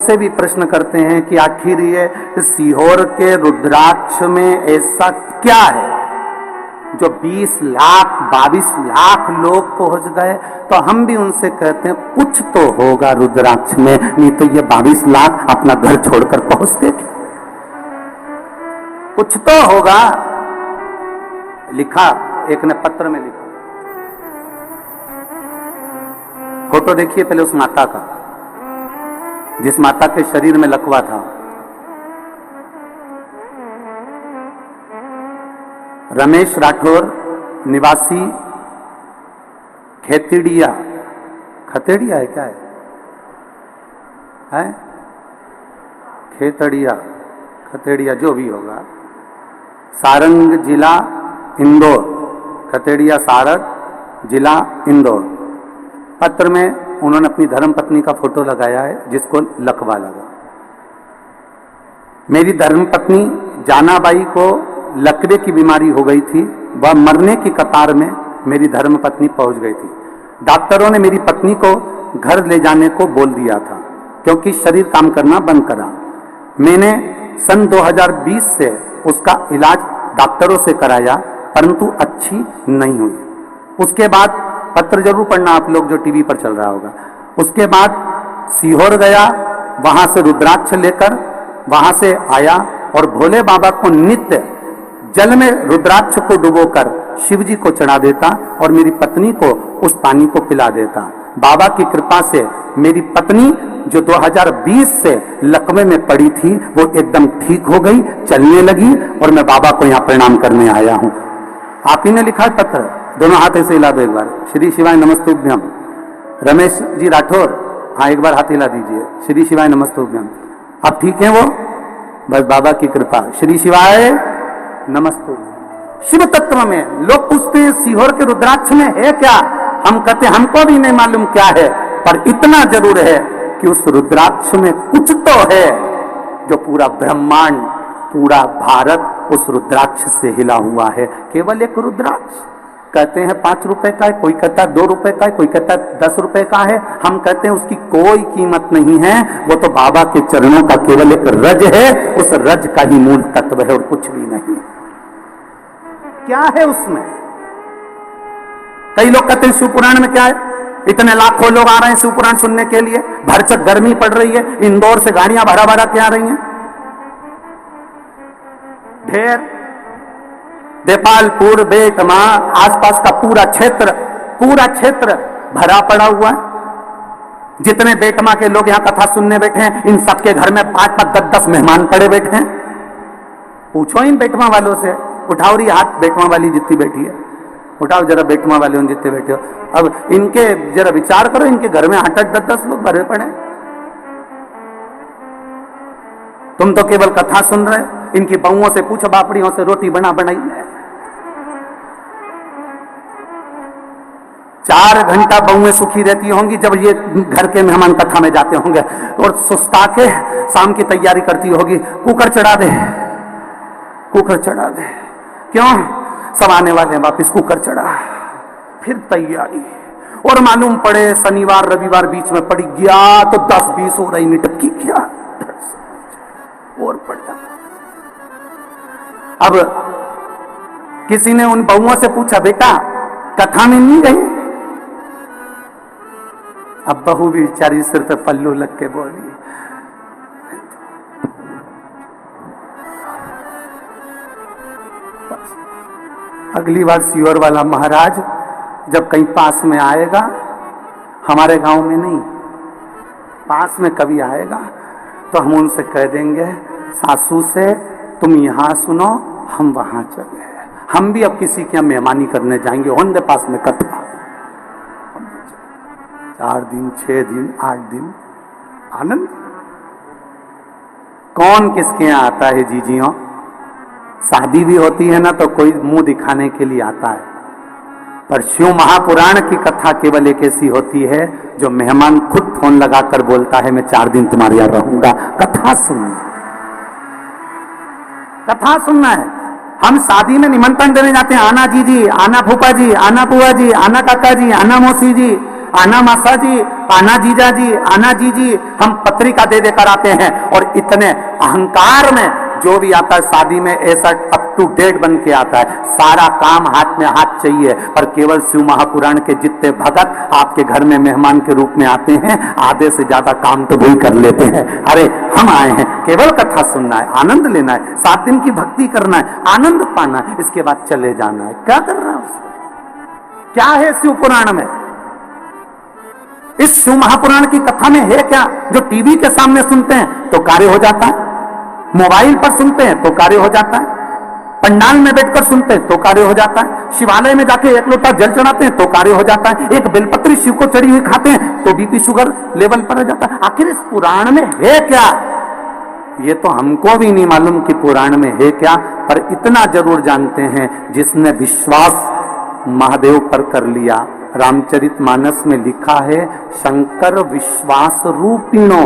मुझसे भी प्रश्न करते हैं कि आखिर ये सीहोर के रुद्राक्ष में ऐसा क्या है जो 20 लाख 22 लाख लोग पहुंच गए। तो हम भी उनसे कहते हैं कुछ तो होगा रुद्राक्ष में, नहीं तो ये 22 लाख अपना घर छोड़कर पहुंचते। कुछ तो होगा। लिखा, एक ने पत्र में लिखा, फोटो देखिए पहले उस माता का जिस माता के शरीर में लकवा था। रमेश राठौर, निवासी खेतड़िया, खतेड़िया है क्या है? खेतड़िया, खतेड़िया जो भी होगा, सारंग जिला इंदौर, खतेड़िया सारंग जिला इंदौर। पत्र में उन्होंने अपनी धर्मपत्नी का फोटो लगाया है जिसको लकवा लगा। मेरी धर्मपत्नी जानाबाई को लकवे की बीमारी हो गई थी, वह मरने की कतार में मेरी धर्मपत्नी पहुंच गई थी। डॉक्टरों ने मेरी पत्नी को घर ले जाने को बोल दिया था क्योंकि शरीर काम करना बंद करा। मैंने सन 2020 से उसका इलाज डॉक्टरों से कराया परंतु अच्छी नहीं हुई। उसके बाद पत्र जरूर पढ़ना आप लोग जो टीवी पर चल रहा होगा। उसके बाद सीहोर गया, वहां से रुद्राक्ष लेकर वहां से आया और भोले बाबा को नित्य जल में रुद्राक्ष को डुबोकर शिव जी को चढ़ा देता और मेरी पत्नी को उस पानी को पिला देता। बाबा की कृपा से मेरी पत्नी जो 2020 से लकवे में पड़ी थी वो एकदम ठीक हो गई, चलने लगी और मैं बाबा को यहाँ प्रणाम करने आया हूँ। आप ही ने लिखा है पत्र, दोनों हाथ ऐसे हिला दो एक बार। श्री शिवाय नमस्तुभ्यम। रमेश जी राठौर, हाँ एक बार हाथ हिला दीजिए। श्री शिवाय नमस्तुभ्यम। अब ठीक है वो, बस बाबा की कृपा। श्री शिवाय नमस्तुभ्यम। शिव तत्व में लोग पूछते हैं सीहोर के रुद्राक्ष में है क्या? हम कहते हैं हमको भी नहीं मालूम क्या है, पर इतना जरूर है कि उस रुद्राक्ष में कुछ तो है जो पूरा ब्रह्मांड, पूरा भारत उस रुद्राक्ष से हिला हुआ है। केवल एक रुद्राक्ष। कहते हैं 5 रुपए का है, कोई कहता है 2 रुपए का है, कोई कहता है 10 रुपए का है। हम कहते हैं उसकी कोई कीमत नहीं है, वो तो बाबा के चरणों का केवल एक रज है, उस रज का ही मूल तत्व है और कुछ भी नहीं। क्या है उसमें? कई लोग कहते हैं शिव पुराण में क्या है? इतने लाखों लोग आ रहे हैं शिव पुराण सुनने के लिए, भरचक गर्मी पड़ रही है, इंदौर से गाड़ियां भरा भरा के आ रही हैं, ढेर देपालपुर, बेतमा, आसपास का पूरा क्षेत्र भरा पड़ा हुआ है। जितने बेतमा के लोग यहाँ कथा सुनने बैठे हैं, इन सबके घर में 5-5, 10-10 मेहमान पड़े बैठे हैं। पूछो इन बेटमा वालों से, उठाओ रही हाथ बेटमा वाली जितनी बैठी है, उठाओ जरा बेटमा वाले जितने बैठे हो। अब इनके जरा विचार करो, इनके घर में 8-8, 10-10 लोग भरे पड़े। तुम तो केवल कथा सुन रहे, इनकी बहुओं से पूछो, बापड़ियों से रोटी बनाई है। 4 घंटा बहुएं सुखी रहती होंगी जब ये घर के मेहमान कथा में जाते होंगे, और सुस्ता के शाम की तैयारी करती होगी, कुकर चढ़ा दे, कुकर चढ़ा दे। क्यों? सब आने वाले हैं, वापिस कुकर चढ़ा, फिर तैयारी। और मालूम पड़े शनिवार रविवार बीच में पड़ गया तो 10-20 हो रही निटकी क्या और पड़ जाता। अब किसी ने उन बहुओं से पूछा, बेटा कथा में नहीं गई? अब बहू भी बेचारी सिर पे पल्लू लग के बोली, अगली बार सीहोर वाला महाराज जब कहीं पास में आएगा, हमारे गांव में नहीं, पास में कभी आएगा तो हम उनसे कह देंगे सासू से, तुम यहां सुनो, हम वहां चले। हम भी अब किसी के यहाँ मेहमानी करने जाएंगे, होंगे पास में कथा, 4 दिन 6 दिन 8 दिन आनंद। कौन किसके यहाँ आता है जीजियों? शादी भी होती है ना तो कोई मुंह दिखाने के लिए आता है, पर शिव महापुराण की कथा केवल एक ऐसी होती है जो मेहमान खुद फोन लगाकर बोलता है मैं 4 दिन तुम्हारे यहाँ रहूंगा। कथा सुनना, कथा सुनना है। हम शादी में निमंत्रण देने जाते हैं, आना जीजी, आना फूफा जी, आना बुआ जी, आना काका जी, आना मौसी जी, आना मासा जी, आना जीजा जी, आना जी, हम पत्रिका दे देकर आते हैं। और इतने अहंकार में जो भी आता है शादी में ऐसा अप टू डेट बन के आता है, सारा काम हाथ में हाथ चाहिए। पर केवल शिव महापुराण के जितने भगत आपके घर में मेहमान के रूप में आते हैं, आधे से ज्यादा काम तो वही कर लेते हैं। अरे हम आए हैं केवल कथा सुनना है, आनंद लेना है, 7 दिन की भक्ति करना है, आनंद पाना है, इसके बाद चले जाना है। क्या कर रहा है? क्या है शिव पुराण में? इस शिव महापुराण की कथा में है क्या? जो टीवी के सामने सुनते हैं तो कार्य हो जाता है, मोबाइल पर सुनते हैं तो कार्य हो जाता है, पंडाल में बैठकर सुनते हैं तो कार्य हो जाता है, शिवालय में जाके एक लोटा जल चढ़ाते हैं तो कार्य हो जाता है, एक बेलपत्री शिव को चढ़ी हुई खाते हैं तो बीपी शुगर लेवल पर हो जाता है। आखिर इस पुराण में है क्या? ये तो हमको भी नहीं मालूम कि पुराण में है क्या, पर इतना जरूर जानते हैं जिसने विश्वास महादेव पर कर लिया। रामचरितमानस में लिखा है, शंकर विश्वास रूपिणो,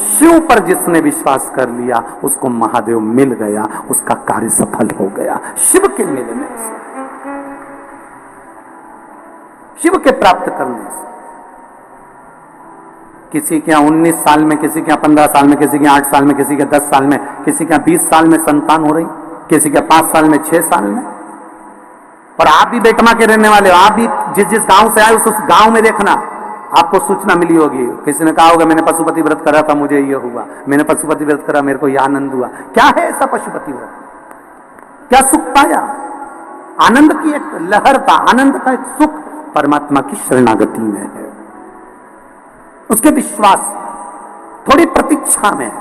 शिव पर जिसने विश्वास कर लिया उसको महादेव मिल गया, उसका कार्य सफल हो गया। शिव के मिलने से, शिव के प्राप्त करने से। किसी के यहाँ 19 साल में, किसी के यहाँ 15 साल में, किसी के 8 साल में, किसी के 10 साल में, किसी के 20 साल में संतान हो रही, किसी के 5 साल में, 6 साल में। और आप भी बेटमा के रहने वाले हो, आप भी जिस गांव से आए उस गांव में देखना, आपको सूचना मिली होगी। किसी ने कहा होगा मैंने पशुपति व्रत करा था, मुझे ये हुआ, मैंने पशुपति व्रत करा, मेरे को ये आनंद हुआ। क्या है ऐसा पशुपति व्रत? क्या सुख पाया? आनंद की एक लहर था, आनंद का एक सुख परमात्मा की शरणागति में है, उसके विश्वास, थोड़ी प्रतीक्षा में।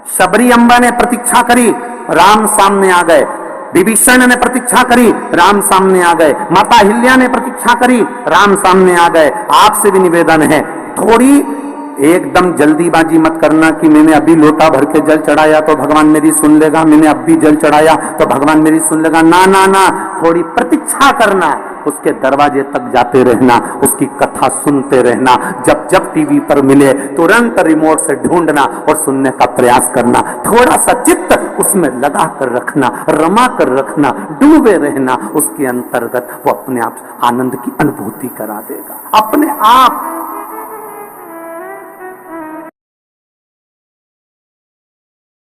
शबरी अम्बा ने प्रतीक्षा करी, राम सामने आ गए। विभीषण ने प्रतीक्षा करी, राम सामने आ गए। माता हिल्या ने प्रतीक्षा करी, राम सामने आ गए। आपसे भी निवेदन है, थोड़ी एकदम जल्दीबाजी मत करना कि मैंने अभी लोटा भर के जल चढ़ाया तो भगवान मेरी सुन लेगा, मैंने अभी जल चढ़ाया तो भगवान मेरी सुन लेगा। ना ना ना, थोड़ी प्रतीक्षा करना, उसके दरवाजे तक जाते रहना, उसकी कथा सुनते रहना। जब जब टीवी पर मिले तुरंत रिमोट से ढूंढना और सुनने का प्रयास करना। थोड़ा सा चित्त उसमें लगा कर रखना, रमा कर रखना, डूबे रहना। उसके अंतर्गत वो अपने आप आनंद की अनुभूति करा देगा, अपने आप